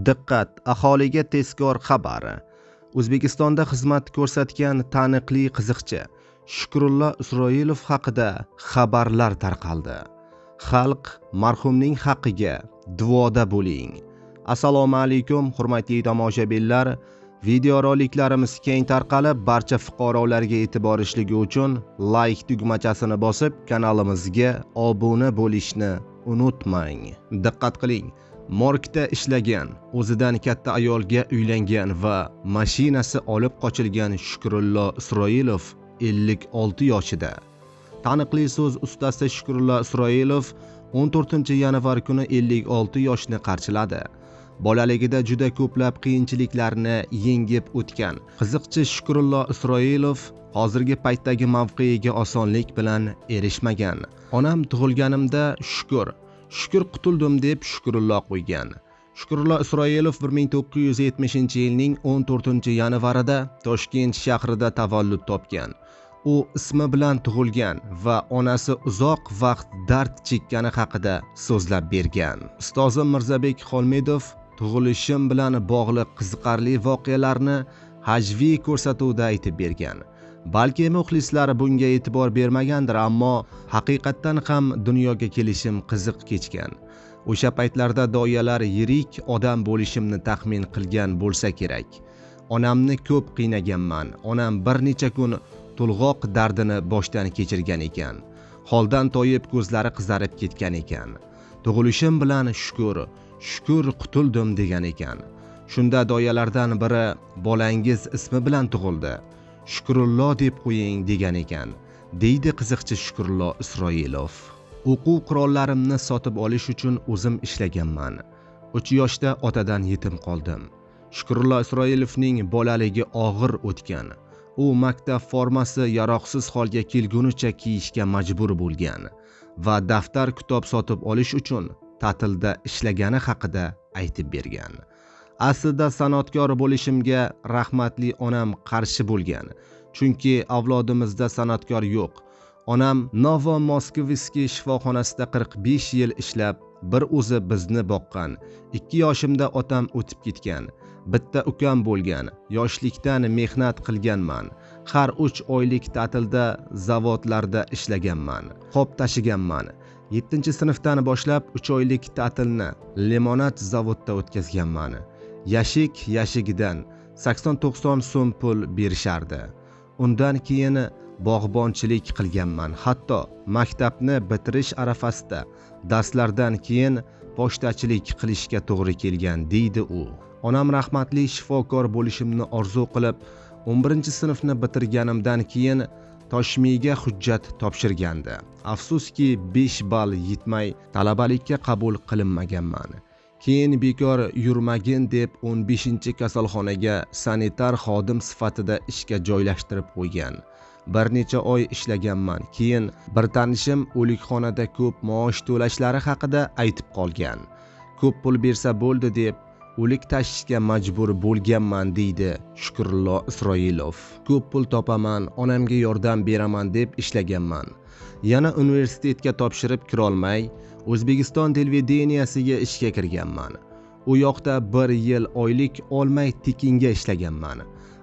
Diqqat, aholiga tezkor xabar. O'zbekistonda xizmat ko'rsatgan taniqli qiziqchi Shukrullo Isroilov haqida xabarlar tarqaldi. Xalq marhumning haqqiga duoda bo'ling. Assalomu alaykum, hurmatli tomoshabinlar. Videoroliklarimiz keng tarqalib, barcha fuqarolarga e'tiborishligi uchun like tugmachasini bosib, kanalimizga obuna bo'lishni unutmang. Diqqat qiling. Morgda ishlagan, o'zidan katta ayolga uylangan va mashinasi olib qochilgan Shukrullo Isroilov 56 yoshida. Taniqli so'z ustasi Shukrullo Isroilov 14-yanvar kuni 56 yoshni qarshiladi. Bolaligida juda ko'plab qiyinchiliklarni yengib o'tgan qiziqchi Shukrullo Isroilov hozirgi paytdagi mavqeiga osonlik bilan erishmagan. Onam tug'ilganimda Shukr qutuldim deb Shukrullo qo'ygan. Shukrullo Isroilov 1970-yilning 14-yanvarida Toshkent shahrida tavallud topgan. U ismi bilan tug'ilgan va onasi uzoq vaqt dard chekkani haqida so'zlab bergan. Ustozim Mirzabek Xolmedov tug'ilishim bilan bog'liq qiziqarli voqealarni hajviy ko'rsatuvda aytib bergan. Balki muxlislar bunga e'tibor bermagandir, ammo haqiqatdan ham dunyoga kelishim qiziq kechgan. O'sha paytlarda doyalar yirik odam bo'lishimni taxmin qilgan bo'lsa kerak. Onamni ko'p qiynaganman. Onam bir necha kun to'lg'oq dardini boshdan kechirgan ekan. Holdan toyib ko'zlari qizarib ketgan ekan. Tug'ilishim bilan shukr qutuldim degan ekan. Shunda doyalardan biri bolangiz ismi bilan tug'ildi. Shukrullo deb qo'ying degan ekan, deydi qiziqchi Shukrullo Isroilov. O'quv qurollarimni sotib olish uchun o'zim ishlaganman. 3 yoshda otadan yetim qoldim. Shukrullo Isroilovning bolaligi og'ir o'tgan. U maktab formasi yaroqsiz holga kelgunicha kiyishga majbur bo'lgan va daftar kitob sotib olish uchun ta'tilda ishlagani haqida aytib bergan. Aslida san'atkor bo'lishimga rahmatli onam qarshi bo'lgan. Chunki avlodimizda san'atkor yo'q. Onam Novo-Moskivskiy shifoxonasida 45 yil ishlab, bir o'zi bizni boqqan. 2 yoshimda otam o'tib ketgan. Bitta ukam bo'lgan. Yoshlikdan mehnat qilganman. Har 3 oylik ta'tilda zavodlarda ishlaganman. Qop tashiganman. 7-sinfdan boshlab 3 oylik ta'tilni limonad zavodda o'tkazganman. Yashigidan 80-90 so'm pul berishardi. Undan keyin bog'bonchilik qilganman. Hatto maktabni bitirish arafasida darslardan keyin pochtachilik qilishga to'g'ri kelgan, deydi u. Onam rahmatli shifokor bo'lishimni orzu qilib, 11-sinfni bitirganimdan keyin Toshmiyga hujjat topshirgandi. Afsuski 5 ball yetmay talabalikka qabul qilinmaganman. Keyin bekor yurmagin deb 15-kasalxonaga sanitar xodim sifatida ishga joylashtirib qo'ygan. Bir necha oy ishlaganman. Keyin bir tanishim o'likxonada ko'p maosh to'lashlari haqida aytib qolgan. Ko'p pul bersa bo'ldi deb o'lik tashishga majbur bo'lganman, deydi Shukrullo Isroilov. Ko'p pul topaman, onamga yordam beraman deb ishlaganman. Yana universitetga topshirib kirolmay O'zbekiston televideniyasiga ishga kirganman. U yoqda 1 yil oylik olmay tekinga ishlaganman.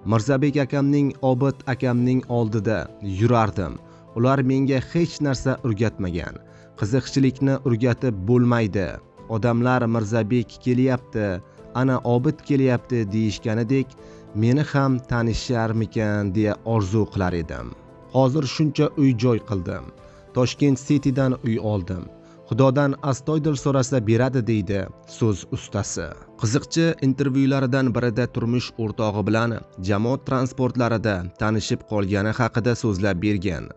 Mirzabek akamning, Obid akamning oldida yurardim. Ular menga hech narsa o'rgatmagan. Qiziqchilikni o'rgatib bo'lmaydi. Odamlar Mirzabek kelyapti, ana Obid kelyapti deyishganidek, meni ham tanisharmikan deya orzu qilar edim. Hozir shuncha uy-joy qildim. Toshkent Citydan uy oldim. Xudodan astoydil so'rasa beradi, deydi so'z ustasi. Qiziqchi intervyularidan birida turmush o'rtog'i bilan jamoat transportlarida tanishib qolgani haqida so'zlab bergan.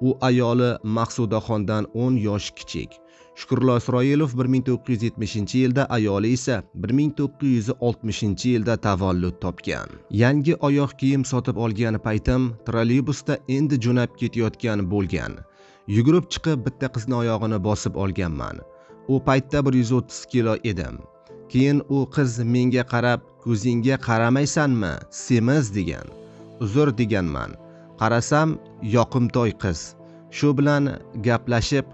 U ayoli Maqsudaxondan 10 yosh kichik. Shukrullo Isroilov 1970-yilda, ayoli esa 1960-yilda tavallud topgan. Yangi oyoq kiyim sotib olgan paytim trolleybusda endi jo'nab ketayotgan bo'lgan. Yugurib chiqib bitta qizni oyog'ini bosib olganman. U paytda 130 kilo edim. Keyin u qiz menga qarab, "Ko'zingga qaramaysanmi? Semiz" degan. "Uzr" deganman. Qarasam, yoqimtoy qiz. Shu bilan gaplashib,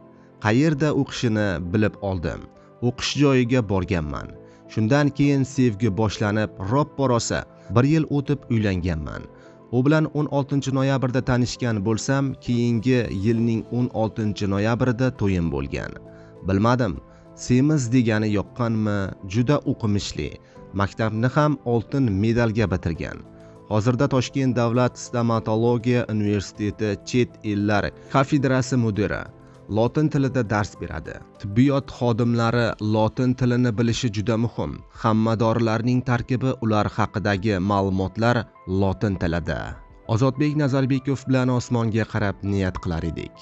qayerda o'qishini bilib oldim. O'qish joyiga borganman. Shundan keyin sevgi boshlanib, roppa rosa 1 yil o'tib uylanganman. U bilan 16 noyabrda tanishgan bo'lsam, keyingi yilning 16 noyabrida to'yim bo'lgan. Bilmadim, semiz degani yoqqanmi, juda o'qimishli. Maktabni ham oltin medalga bitirgan. Hozirda Toshkent davlat stomatologiya universiteti chet ellar kafedrasi mudiri. Lotin tilida dars beradi. Tibbiyot xodimlari lotin tilini bilishi juda muhim. Hamma dorilarning tarkibi, ular haqidagi ma'lumotlar lotin tilida. Ozodbek Nazarbekov bilan osmonga qarab niyat qilar edik.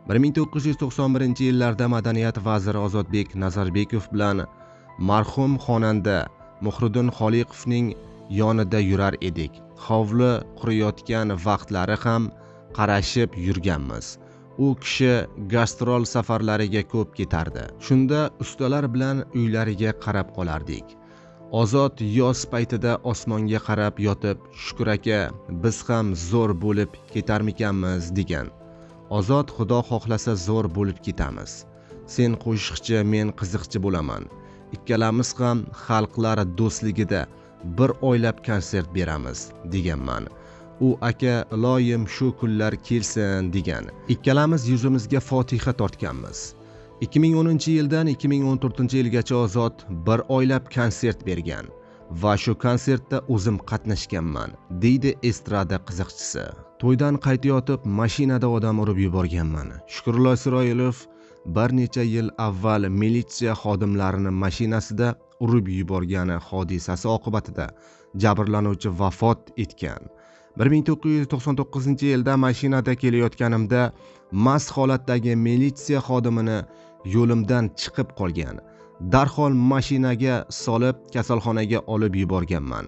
1991-yillarda madaniyat vaziri Ozodbek Nazarbekov bilan marhum xonanda Muhriddin Xoliqovning yonida yurar edik. Hovli quriyotgan vaqtlari ham qarashib yurganmiz. U kishi gastrol safarlariga ko'p ketardi. Shunda ustalar bilan uylariga qarab qolardik. Ozod yoz paytida osmonga qarab yotib, "Shukr aka, biz ham zo'r bo'lib ketarmikanmiz" degan. Ozod Xudo xohlasa zo'r bo'lib ketamiz. Sen qo'shiqchi, men qiziqchi bo'laman. Ikkalamiz ham xalqlar do'stligida bir oylab konsert beramiz deganman. U aka iloyim shu kunlar kelsin degan. Ikkalamiz yuzimizga fotiha tortganmiz. 2010-yildan 2014-yilgacha Ozod bir oylab konsert bergan va shu konsertda o'zim qatnashganman, deydi estrada qiziqchisi. To'ydan qaytayotib mashinada odam urib yuborganman. Shukrullo Isroilov bir necha yil avval militsiya xodimlarini mashinasida urib yuborgani hodisasi oqibatida jabrlanuvchi vafot etgan. 1999-yilda mashinada kelayotganimda mast holatdagi militsiya xodimini yo'limdan chiqib qolgan. Darhol mashinaga solib kasalxonaga olib yuborganman.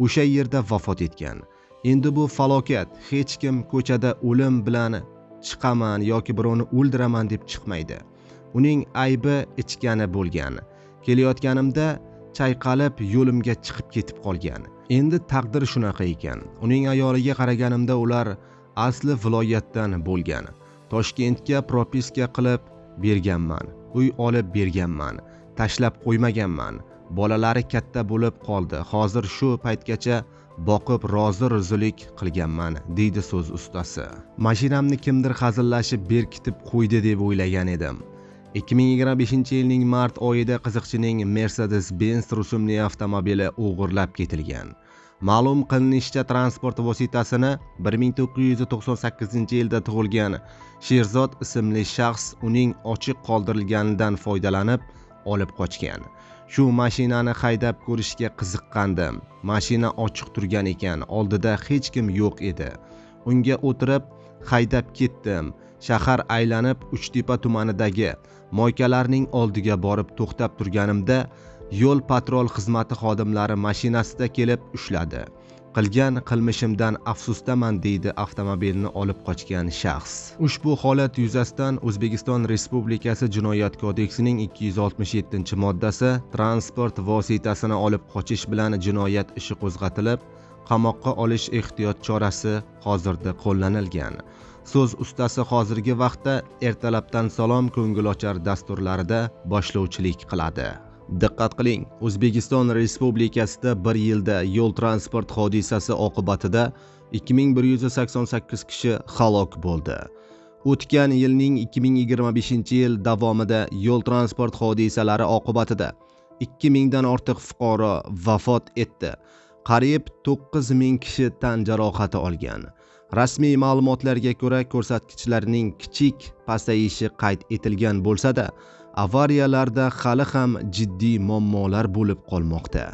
O'sha yerda vafot etgan. Endi bu falokat. Hech kim ko'chada o'lim bilan chiqaman yoki birovni o'ldiraman deb chiqmaydi. Uning aybi ichgani bo'lgan. Kelayotganimda chayqalib yo'limga chiqib ketib qolgan. Endi taqdir shunaqa ekan. Uning ayoliga qaraganimda ular asli viloyatdan bo'lgan. Toshkentga propiska qilib berganman. Uy olib berganman. Tashlab qo'ymaganman. Bolalari katta bo'lib qoldi. Hozir shu paytgacha boqib rozi-rizolik qilganman, deydi so'z ustasi. Mashinamni kimdir hazillashib berkitib qo'ydi deb o'ylagan edim. 2025-yilning mart oyida qiziqchining Mercedes-Benz rusumli avtomobili o'g'irlab ketilgan. Ma'lum qilinishicha, transport vositasini 1998-yilda tug'ilgan Sherzod ismli shaxs uning ochiq qoldirilganidan foydalanib olib qochgan. Shu mashinani haydab ko'rishga qiziqqandim. Mashina ochiq turgan ekan, oldida hech kim yo'q edi. Unga o'tirib haydab ketdim. Shahar aylanib Uchtepa tumanidagi moykalarning oldiga borib to'xtab turganimda yo'l patrul xizmati xodimlari mashinasida kelib ushladi. Qilgan qilmishimdan afsusdaman, deydi avtomobilni olib qochgan shaxs. Ushbu holat yuzasidan O'zbekiston Respublikasi Jinoyat kodeksining 267-moddasi transport vositasini olib qochish bilan jinoyat ishi qo'zg'atilib, qamoqqa olish ehtiyot chorasi hozirda qo'llanilgan. So'z ustasi hozirgi vaqtda ertalabdan salom ko'ngilochar dasturlarida boshlovchilik qiladi. Diqqat qiling, O'zbekiston Respublikasida bir yilda yo'l transport hodisasi oqibatida 2188 kishi halok bo'ldi. O'tgan yilning 2025-yil davomida yo'l transport hodisalari oqibatida 2000 dan ortiq fuqaro vafot etdi. Qariyb 9000 kishi tan jarohati olgan. Rasmiy ma'lumotlarga ko'ra, ko'rsatkichlarning kichik pasayishi qayd etilgan bo'lsa-da, avariyalarda hali ham jiddiy muammolar bo'lib qolmoqda.